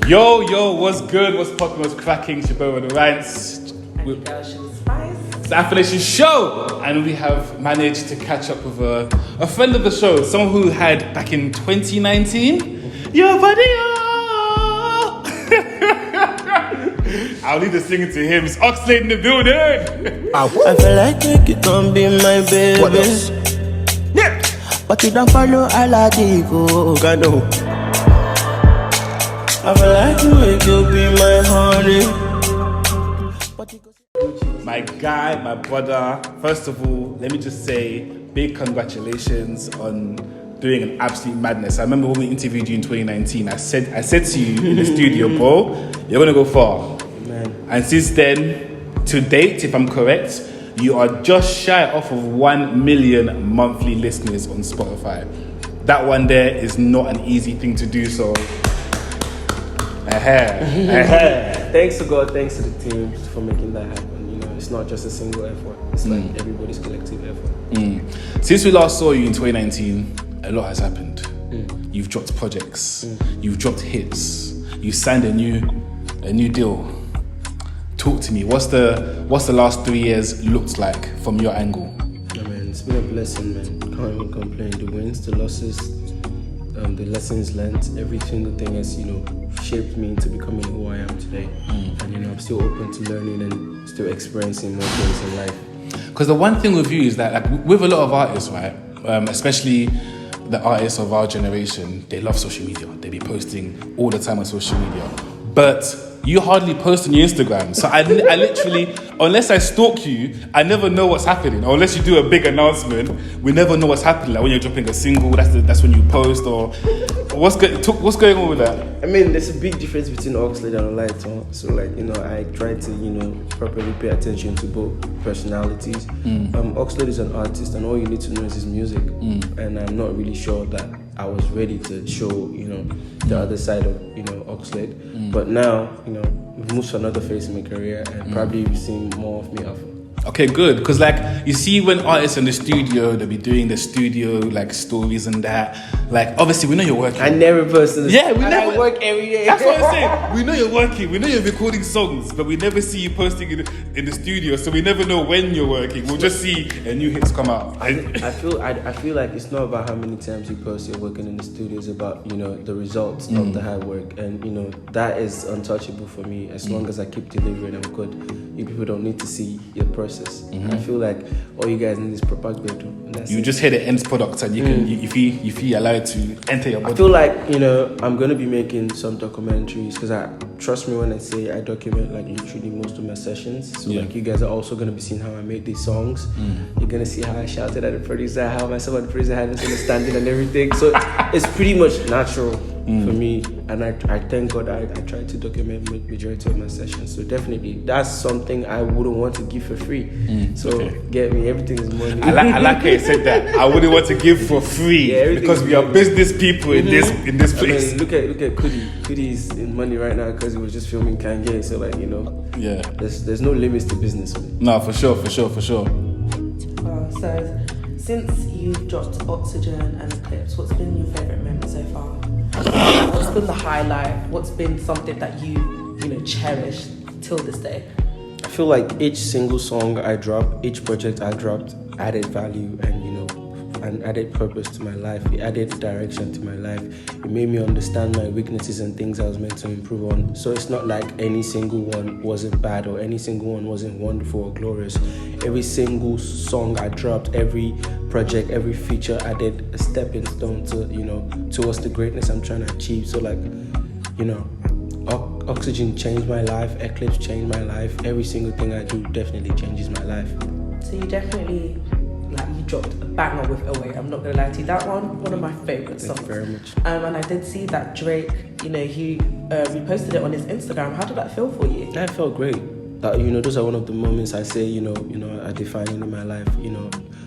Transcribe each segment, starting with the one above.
Yo, what's good? What's poppin'? What's cracking? It's your boy Rod Rantz. It's the Afronation Show, and we have managed to catch up with a friend of the show, someone who had back in 2019. Yo, buddy! I'll leave the singing to him. It's Oxlade in the building. I feel like you can be my baby. What else? Yeah. But you don't follow Aladigo. I feel like you be my honey. My guy, my brother. First of all, let me just say big congratulations on doing an absolute madness. I remember when we interviewed you in 2019. I said to you in the studio, bro, you're gonna go far. Man. And since then, to date, if I'm correct, you are just shy off of 1 million monthly listeners on Spotify. That one there is not an easy thing to do, so Thanks to God, thanks to the team for making that happen. You know, it's not just a single effort. It's like everybody's collective effort. Since we last saw you in 2019, a lot has happened. You've dropped projects, you've dropped hits, you signed a new deal. Talk to me. What's the last 3 years looked like from your angle? Yeah, man, it's been a blessing, man. Can't even complain. The wins, the losses, the lessons learned, every single thing has, shaped me into becoming who I am today. And I'm still open to learning and still experiencing more things in life. Because the one thing with you is that, like, with a lot of artists, right, especially the artists of our generation, they love social media. They be posting all the time on social media, but you hardly post on your Instagram. So I literally, unless I stalk you, I never know what's happening. Or unless you do a big announcement, we never know what's happening. Like when you're dropping a single, that's when you post. Or what's going on with that? I mean, there's a big difference between Oxlade and Light. So I try to, properly pay attention to both personalities. Oxlade is an artist, and all you need to know is his music. And I'm not really sure that I was ready to show, the other side of, Oxlade. But now, we've moved to another phase in my career, and probably you've seen more of me often. Okay, good. Because, like, you see when artists in the studio, they'll be doing the studio, like, stories and that. Like, obviously, we know you're working. I never post in the studio. Yeah, I work every day. That's what I'm saying. We know you're working. We know you're recording songs, but we never see you posting in the studio. So we never know when you're working. We'll just see a new hits come out. I feel like it's not about how many times you post you're working in the studio. It's about, the results of the hard work. And, that is untouchable for me. As long as I keep delivering, I'm good. You people don't need to see your process. I feel like all you guys need is propagate. You just hear the end product, and you can, if you allow it to enter your body. I feel like I'm gonna be making some documentaries, because trust me when I say I document like literally most of my sessions. So like you guys are also gonna be seeing how I made these songs. You're gonna see how I shouted at the producer, how myself and the producer had misunderstanding and everything. So it's pretty much natural for me, and I thank God I try to document majority of my sessions. So definitely that's something I wouldn't want to give for free. Get me, everything is money. I like how you said that. I wouldn't want to give for free, because we are business people in this place. I mean, look at Kudi. Kudi's in money right now because he was just filming Kanye. So like there's no limits to business, man. No, for sure. So since you've dropped Oxygen and Eclipse, what's been your favourite moment so far? What's been the highlight? What's been something that you cherish till this day? I feel like each single song I dropped, each project I dropped added value and and added purpose to my life. It added direction to my life. It made me understand my weaknesses and things I was meant to improve on. So it's not like any single one wasn't bad or any single one wasn't wonderful or glorious. Every single song I dropped, every project, every feature added a stepping stone to, towards the greatness I'm trying to achieve. So like, Oxygen changed my life, Eclipse changed my life. Every single thing I do definitely changes my life. So you definitely, you dropped a banger with Away. I'm not gonna lie to you, that one of my favorite songs. Thank you very much. And I did see that Drake, he reposted it on his Instagram. How did that feel for you? That felt great. Those are one of the moments I say, are defining in my life.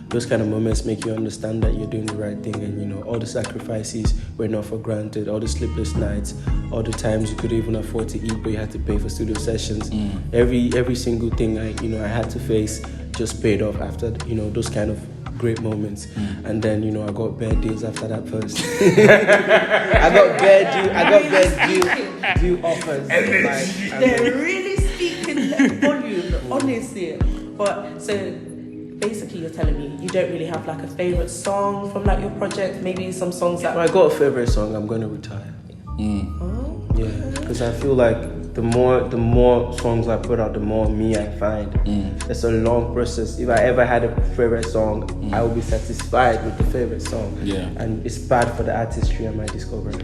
Those kind of moments make you understand that you're doing the right thing, and all the sacrifices were not for granted, all the sleepless nights, all the times you could even afford to eat but you had to pay for studio sessions. Every single thing I had to face just paid off after those kind of great moments. And then, I got bad deals after that post. I got bad due offers. They're really speaking volume, honestly. But so basically you're telling me you don't really have like a favourite song from like your project, maybe some songs that... If I got a favourite song, I'm going to retire. Oh, yeah, because I feel like the more songs I put out, the more me I find. It's a long process. If I ever had a favorite song, I would be satisfied with the favorite song. Yeah. And it's bad for the artistry and my discovery.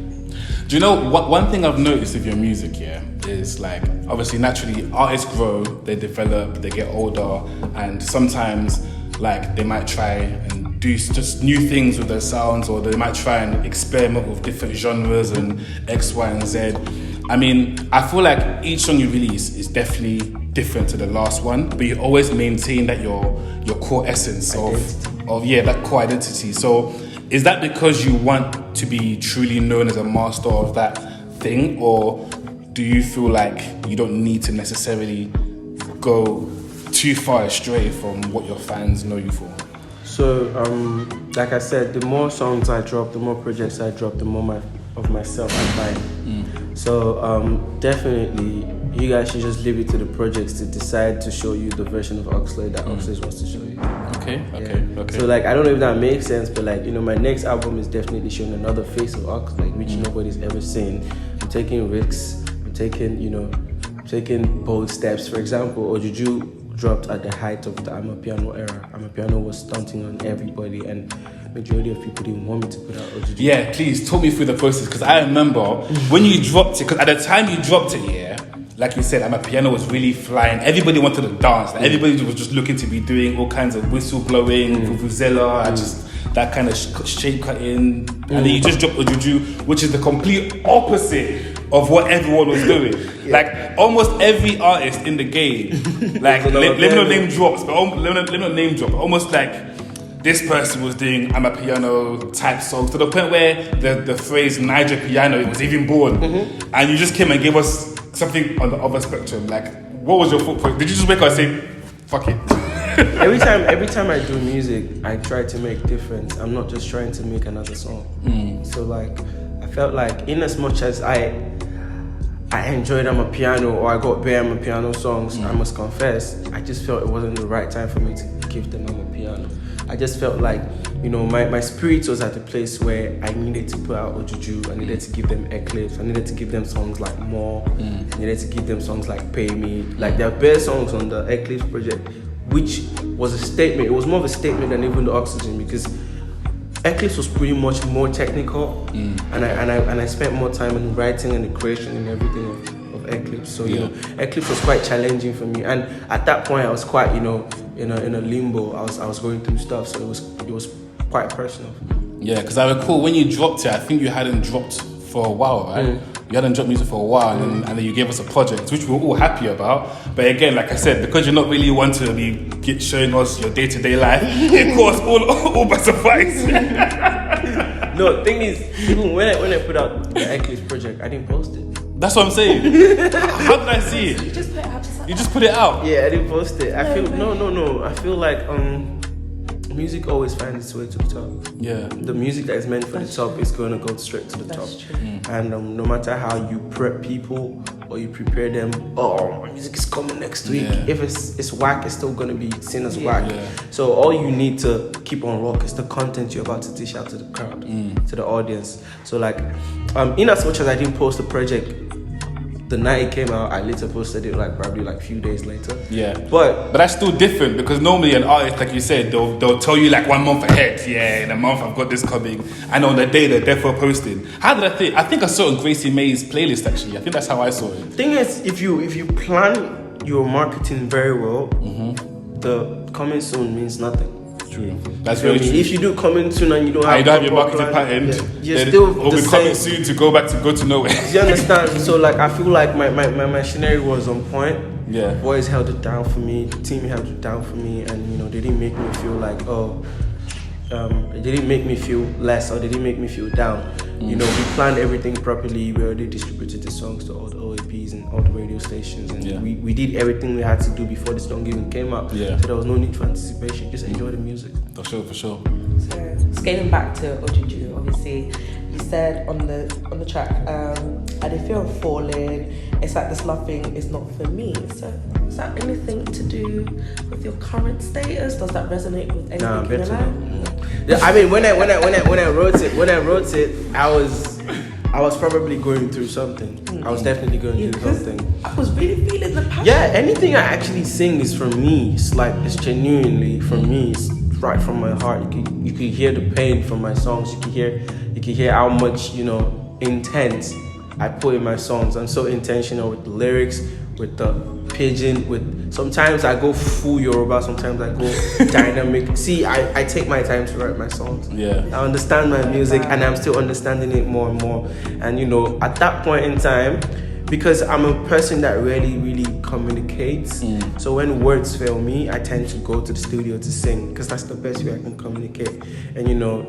Do you know one thing I've noticed with your music, is like obviously naturally artists grow, they develop, they get older, and sometimes like they might try and do just new things with their sounds, or they might try and experiment with different genres and X, Y, and Z. I mean, I feel like each song you release is definitely different to the last one, but you always maintain that your core essence of that core identity. So is that because you want to be truly known as a master of that thing, or do you feel like you don't need to necessarily go too far astray from what your fans know you for? So, like I said, the more songs I drop, the more projects I drop, the more of myself I find. So, definitely, you guys should just leave it to the projects to decide to show you the version of Oxlade that Oxlade wants to show you. Okay. So, like, I don't know if that makes sense, but like, my next album is definitely showing another face of Oxlade, which nobody's ever seen. I'm taking risks. I'm taking bold steps. For example, Ojuju dropped at the height of the Amapiano era. Amapiano was stunting on everybody, and majority of people didn't want me to put out Ojuju. Yeah, please talk me through the process, because I remember when you dropped it, because at the time you dropped it, like you said, Amapiano was really flying. Everybody wanted to dance. Like, everybody was just looking to be doing all kinds of whistle blowing, vuvuzela, and just that kind of shape cutting. And then you just dropped Ojuju, which is the complete opposite of what everyone was doing. Like almost every artist in the game, like let me not name drops, but let me not name drop. Almost like this person was doing Amapiano type songs to the point where the phrase Niger piano was even born, and you just came and gave us something on the other spectrum. Like, what was your thought? Did you just wake up and say, "Fuck it"? Every time I do music, I try to make difference. I'm not just trying to make another song. So like, I felt like in as much as I enjoyed Amapiano, or I got bare Amapiano songs, I must confess, I just felt it wasn't the right time for me to give them Amapiano. I just felt like, my spirit was at a place where I needed to put out Ojuju, I needed to give them Eclipse, I needed to give them songs like More, I needed to give them songs like Pay Me. Like, there are bare songs on the Eclipse project, which was a statement. It was more of a statement than even the Oxygen, because Eclipse was pretty much more technical, and I spent more time in writing and the creation and everything of Eclipse. So Eclipse was quite challenging for me, and at that point I was quite in a limbo. I was going through stuff, so it was quite personal. Yeah, because I recall when you dropped it, I think you hadn't dropped for a while, right? You hadn't dropped music for a while, and then you gave us a project, which we were all happy about. But again, like I said, because you're not really one to be showing us your day-to-day life, it caught all by surprise. No, the thing is, even when I put out the Eclipse project, I didn't post it. That's what I'm saying. How did I see it? You just put it out. You just put it out. Yeah, I didn't post it. I feel like music always finds its way to the top. Yeah. The music that is meant for the top is going to go straight to the top. True. And no matter how you prep people or you prepare them, my music is coming next week. Yeah. If it's whack, it's still going to be seen as whack. Yeah. So all you need to keep on rock is the content you're about to dish out to the crowd, to the audience. So like, in as much as I didn't post the project the night it came out, I later posted it probably a few days later. Yeah. But that's still different, because normally an artist, like you said, they'll tell you 1 month ahead. Yeah, in a month I've got this coming. And on the day they're therefore posting. How did I think? I think I saw it on Gracey Mae's playlist actually. I think that's how I saw it. Thing is, if you plan your marketing very well, the coming soon means nothing. True. That's very true. If you do coming soon and you don't have your marketing pattern, you're still it'll be coming soon to go to nowhere. You understand? So I feel like my machinery was on point. Yeah. Boys held it down for me. The team held it down for me, and they didn't make me feel like, It didn't make me feel less, or they didn't make me feel down. You know, we planned everything properly. We already distributed the songs to all the OAPs and all the radio stations, and we did everything we had to do before the song even came out. So there was no need for anticipation. Just enjoy the music. For sure. So scaling back to Ojuju, obviously, you said on the track, I did fear of falling. It's like this love thing is not for me. So is that anything to do with your current status? Does that resonate with anything in your life? I mean, when I wrote it, I was probably going through something. I was definitely going through something. I was really feeling the passion. Yeah, anything I actually sing is from me. It's genuinely from me. It's right from my heart. You can hear the pain from my songs. You can hear how much, you know, intent I put in my songs. I'm so intentional with the lyrics, with the pidgin, sometimes I go full Yoruba, sometimes I go dynamic. See, I take my time to write my songs. I understand my music, and I'm still understanding it more and more. And you know, at that point in time, because I'm a person that really communicates, so when words fail me, I tend to go to the studio to sing, because that's the best way I can communicate. And you know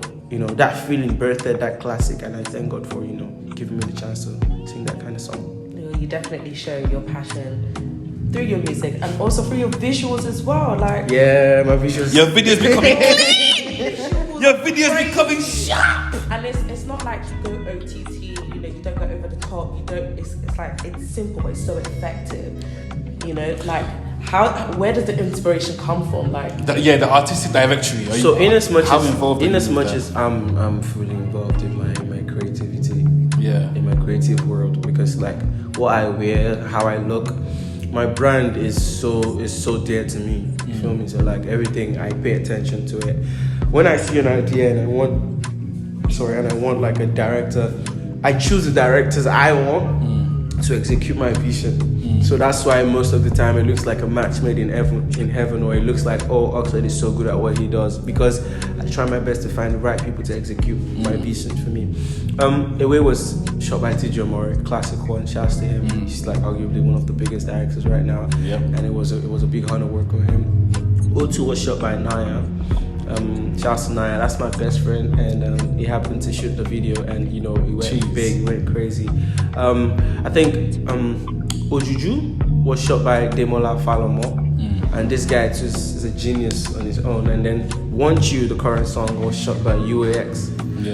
that feeling birthed that classic, and I thank God for, you know, giving me the chance to sing that kind of song. You definitely show your passion through your music and also through your visuals as well. Like, yeah, my visuals. Your videos becoming your videos becoming sharp. And it's not like you go OTT. You know, you don't go over the top. You don't. It's like, it's simple, but it's so effective. You know, like where does the inspiration come from? Like the artistic directory. So in as much as I'm fully involved in my creativity. In my creative world, because like what I wear, how I look, my brand is so dear to me. You feel me? So like everything, I pay attention to it. When I see an idea and I want like a director, I choose the directors I want to execute my vision. So that's why most of the time it looks like a match made in heaven, or it looks like, oh, Oxlade is so good at what he does, because I try my best to find the right people to execute my vision for me. Away was shot by TJ Omori, classic one. Shouts to him. He's like arguably one of the biggest directors right now, and it was a big honor working with him. O2 was shot by Naya. Shouts to Naya, that's my best friend, and he happened to shoot the video, and you know, he went big, he went crazy. I think Ojuju was shot by Demola Falomo, and this guy is a genius on his own. And then Want You, the current song, was shot by UAX.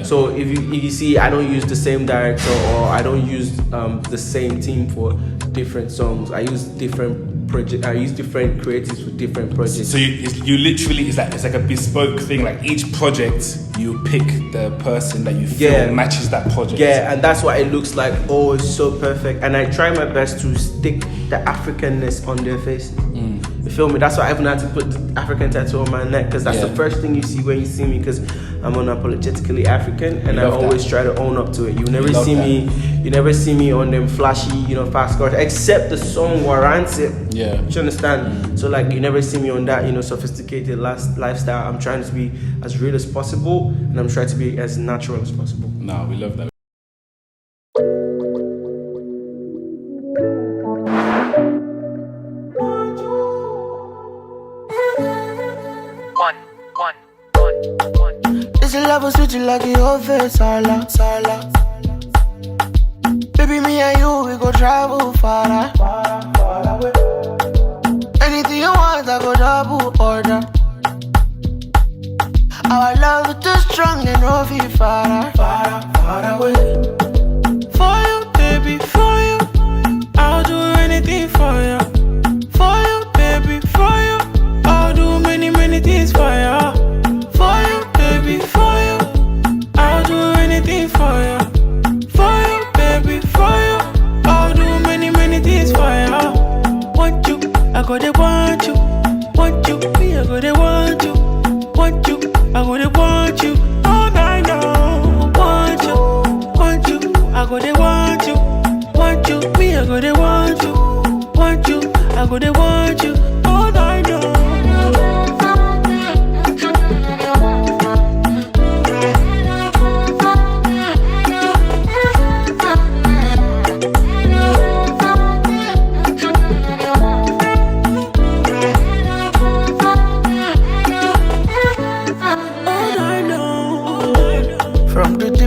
So if you see, I don't use the same director, or I don't use the same team for different songs. I use different creatives for different projects. So you literally, it's like a bespoke thing. Like each project, you pick the person that you feel matches that project. And that's why it looks like, oh, it's so perfect. And I try my best to stick the Africanness on their faces. You feel me? That's why I even had to put the African tattoo on my neck, because that's the first thing you see when you see me, because I'm unapologetically African, and I always try to own up to it. You never see me on them flashy, you know, fast cars, except the song Rantz it. Do you understand? So like, you never see me on that, you know, sophisticated lifestyle. I'm trying to be as real as possible, and I'm trying to be as natural as possible. No, we love that. Love was with you like your face, Sarla. Baby, me and you, we go travel far away. Anything you want, I go double order. Our love is too strong and no feel far away. For you, baby, for you, I'll do anything for you. For you, baby, for you, I'll do many things for you. For you, baby, for you, I'll do anything for you. For you, baby, for you, I'll do many things for you. Want you, I go to want you. Want you, me, I go to want you. Want you, I go to want you. All night long. Want you,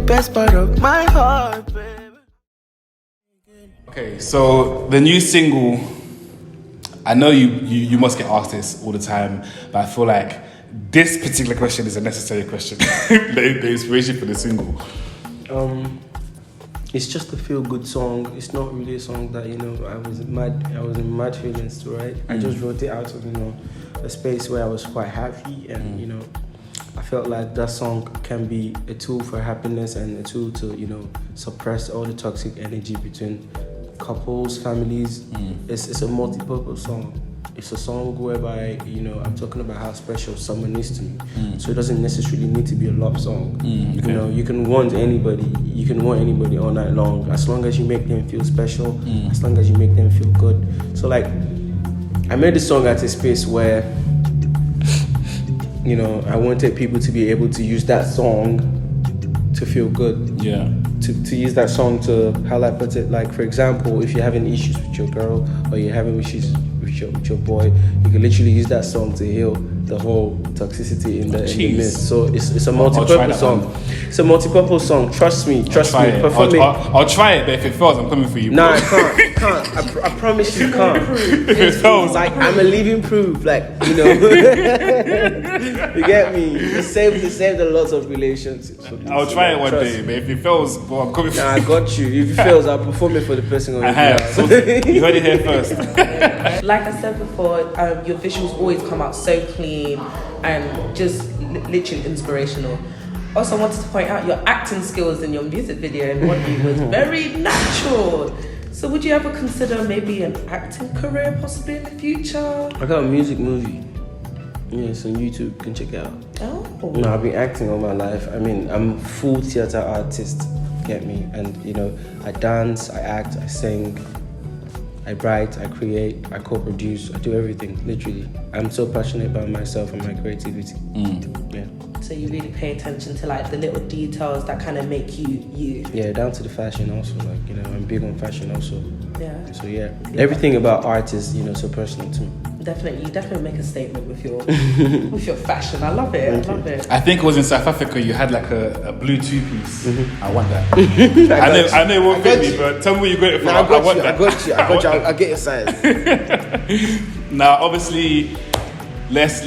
best part of my heart, baby. Okay, so the new single, I know you must get asked this all the time, but I feel like this particular question is a necessary question. the inspiration for the single. It's just a feel-good song. It's not really a song that, you know, I was in mad feelings to write. I just wrote it out of, you know, a space where I was quite happy, and, you know, I felt like that song can be a tool for happiness and a tool to, you know, suppress all the toxic energy between couples, families. It's a multi-purpose song. It's a song whereby, you know, I'm talking about how special someone is to me. So it doesn't necessarily need to be a love song. Okay. You know, you can want anybody all night long, as long as you make them feel special, as long as you make them feel good. So like, I made this song at a space where, you know, I wanted people to be able to use that song to feel good. Yeah. To use that song to, how I put it, like, for example, if you're having issues with your girl or you're having issues with your boy, you can literally use that song to heal the whole toxicity in the midst. So it's a multi-purpose song. It's a multi-purpose song. Trust me. Perform it. I'll try it, but if it fails, I'm coming for you. Nah, I can't. I promise you can't. If it fails, like, I'm a living proof. Like, you know, you get me. It saved a lot of relationships. I'll try it one day, but if it fails, well, I'm coming for you. Nah, I got you. If it fails, I'll perform it for the person on I have. So, you heard it here first. Like I said before, your visuals always come out so clean and just literally inspirational. Also, I wanted to point out your acting skills in your music video in One You was very natural. So would you ever consider maybe an acting career possibly in the future? I got a music movie. Yeah, it's on YouTube. You can check it out. Oh. No, I've been acting all my life. I mean, I'm a full theater artist. Get me? And, you know, I dance, I act, I sing, I write, I create, I co-produce, I do everything, literally. I'm so passionate about myself and my creativity. Yeah. So you really pay attention to like the little details that kind of make you you. Yeah, down to the fashion also. Like, you know, I'm big on fashion also. Yeah. So yeah, everything about art is, you know, so personal to me. Definitely, you definitely make a statement with your with your fashion. I love it. I love it. I think it was in South Africa. You had like a blue two-piece. I want that. I know it won't fit me, but tell me where you got it from. No, I want you. that. I got you. I'll get your size. Now, obviously, let's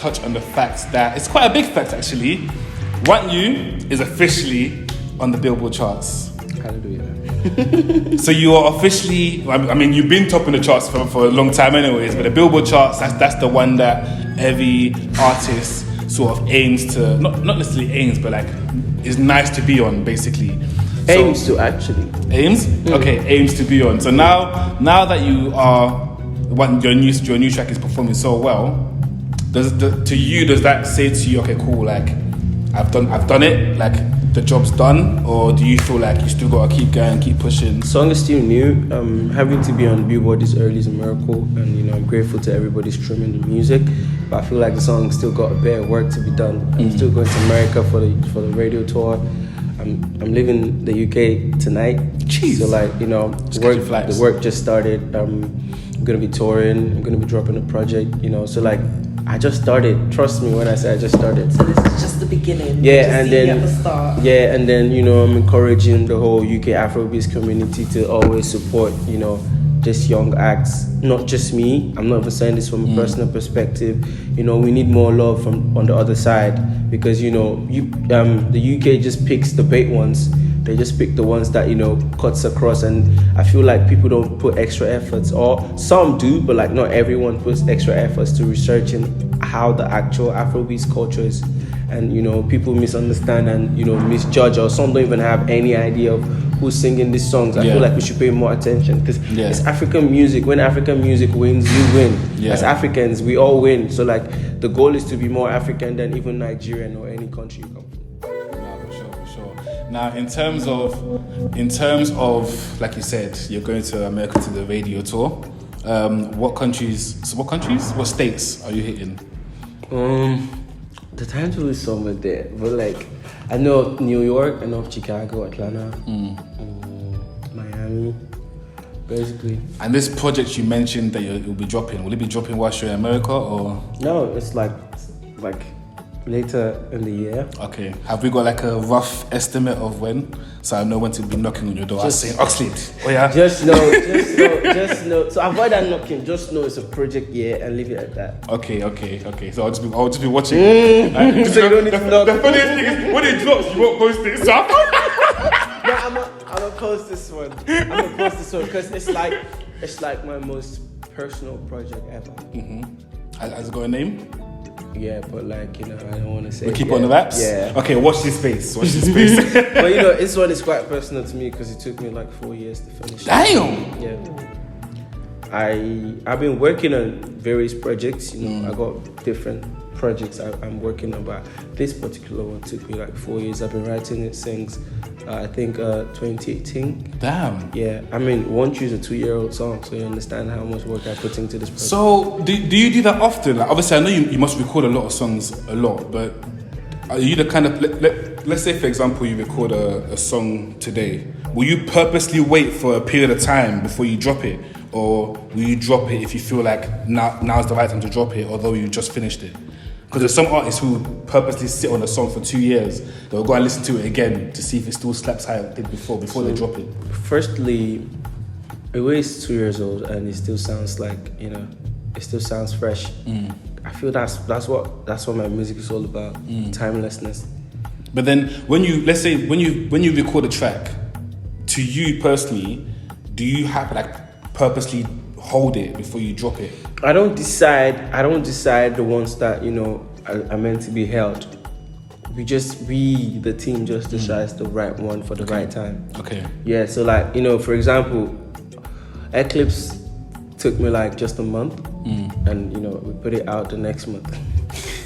touch on the fact that it's quite a big fact actually. Want You is officially on the Billboard charts. Hallelujah. So you are officially, I mean, you've been topping the charts for a long time anyways, but the Billboard charts, that's the one that every artist sort of aims to, not necessarily aims, but like is nice to be on basically. So, Aims to actually. Aims? Okay, aims to be on. So now that you are, your new track is performing so well, does that say to you, okay, cool, like I've done it, like the job's done, or do you feel like you still gotta keep going, keep pushing? The song is still new. Having to be on Billboard this early is a miracle, and you know I'm grateful to everybody streaming the music. But I feel like the song still got a bit of work to be done. I'm still going to America for the radio tour. I'm leaving the UK tonight. Jeez. So like, you know, the work just started. I'm gonna be touring. I'm gonna be dropping a project. You know, so like I just started. Trust me when I say I just started. So this is just the beginning. Yeah, and then at the start. Yeah, and then you know I'm encouraging the whole UK Afrobeats community to always support, you know, just young acts. Not just me. I'm not even saying this from a personal perspective. You know, we need more love from on the other side, because you know the UK just picks the bait ones. They just pick the ones that, you know, cuts across, and I feel like people don't put extra efforts, or some do, but like not everyone puts extra efforts to researching how the actual Afrobeats culture is. And you know, people misunderstand and, you know, misjudge, or some don't even have any idea of who's singing these songs. I feel like we should pay more attention, because it's African music. When African music wins, you win. As Africans, we all win. So like the goal is to be more African than even Nigerian or any country you come from. For sure. Now, in terms of, like you said, you're going to America to the radio tour. What states are you hitting? The title is somewhere there, but like I know New York, I know Chicago, Atlanta, Miami, basically. And this project you mentioned that you'll be dropping, will it be dropping whilst you're in America, or? No, it's like later in the year. Okay. Have we got like a rough estimate of when? So I know when to be knocking on your door. I was saying, Oxlade. Oh yeah. Just know. So avoid that knocking. Just know it's a project year and leave it at that. Okay. So I'll just be watching. So you don't need to knock. The funniest thing is when it drops, you won't post it. So No, I'm gonna post this one. Because it's like my most personal project ever. Has it got a name? Yeah, but like, I don't want to say. We keep on the wraps? Yeah. Okay, watch this space. But this one is quite personal to me because it took me like 4 years to finish. Damn. Yeah. I've been working on various projects. I got different projects I'm working on, but this particular one took me like 4 years. I've been writing it since I think 2018. Damn. Yeah, I mean, Won't Choose a 2-year-old song, so you understand how much work I put into this project. So do you do that often? Like, obviously, I know you must record a lot of songs a lot, but are you the kind of let's say for example you record a song today, will you purposely wait for a period of time before you drop it, or will you drop it if you feel like now's the right time to drop it, although you just finished it? Because there's some artists who purposely sit on a song for 2 years. They'll go and listen to it again to see if it still slaps how it did before they drop it. Firstly, it is 2 years old and it still sounds like, it still sounds fresh. I feel that's what my music is all about, timelessness. But then when you record a track, to you personally, do you have to like purposely hold it before you drop it? I don't decide the ones that are meant to be held. We, the team, just decides the right one for the right time. Okay. Yeah. So like for example, Eclipse took me like just a month, and we put it out the next month.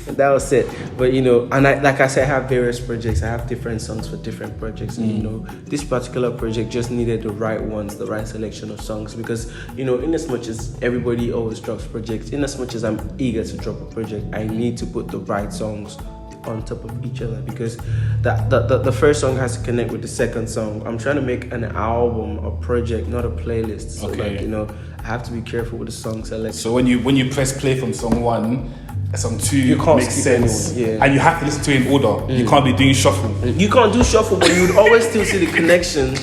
And that was it. But and like I said, I have various projects. I have different songs for different projects. And this particular project just needed the right ones, the right selection of songs. Because in as much as everybody always drops projects, in as much as I'm eager to drop a project, I need to put the right songs on top of each other, because the first song has to connect with the second song. I'm trying to make an album, a project, not a playlist. So okay. I have to be careful with the song selection. So when you press play from song 1, song 2 you can't makes sense, anyone, and you have to listen to it in order. You can't be doing shuffle. You can't do shuffle, but you would always still see the connection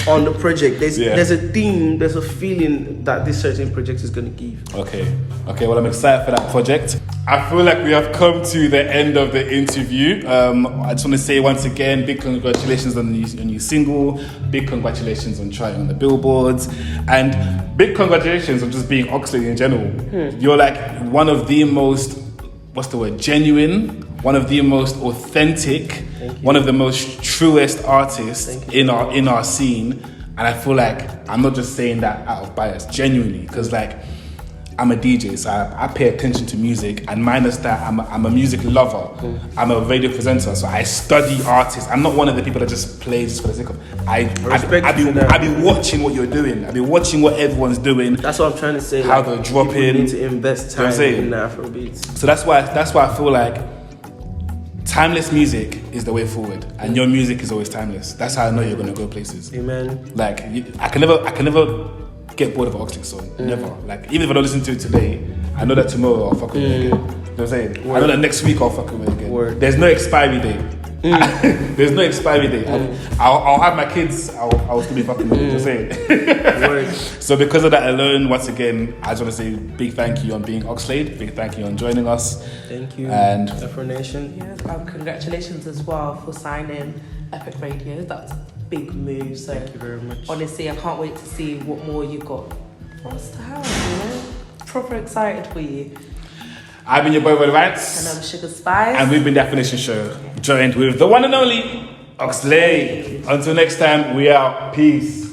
on the project. There's a theme, there's a feeling that this certain project is going to give. Okay, well, I'm excited for that project. I feel like we have come to the end of the interview. I just want to say once again, big congratulations on your new single, big congratulations on trying on the billboards, and big congratulations on just being Oxlade in general. You're like one of the most, genuine, one of the most authentic, one of the most truest artists in our scene. And I feel like I'm not just saying that out of bias, genuinely, because like I'm a DJ, so I pay attention to music, and minus that, I'm a music lover. I'm a radio presenter, so I study artists. I'm not one of the people that just plays for the sake of. I be watching what you're doing. I be watching what everyone's doing. That's what I'm trying to say. How they're dropping. People need to invest time in the Afrobeats. So that's why I feel like timeless music is the way forward, and your music is always timeless. That's how I know you're gonna go places. Amen. Like I can never get bored of an Oxlade song. Never. Like even if I don't listen to it today, I know that tomorrow I'll fuck with it again. You know what I'm saying? I know that next week I'll fuck with it again. There's no expiry date. There's no expiry date. I'll have my kids. I'll still be fucking with it. Just saying. So because of that alone, once again, I just want to say big thank you on being Oxlade. Big thank you on joining us. Thank you. And Afronation. Yes, congratulations as well for signing Epic Radio. That's a big move. So thank you very much. Honestly, I can't wait to see what more you got for us to have. Proper excited for you. I've been your boy Rod Rantz. And I'm Suga Spixe. And we've been the Afronation Show, joined with the one and only Oxlade. Until next time, we out. Peace.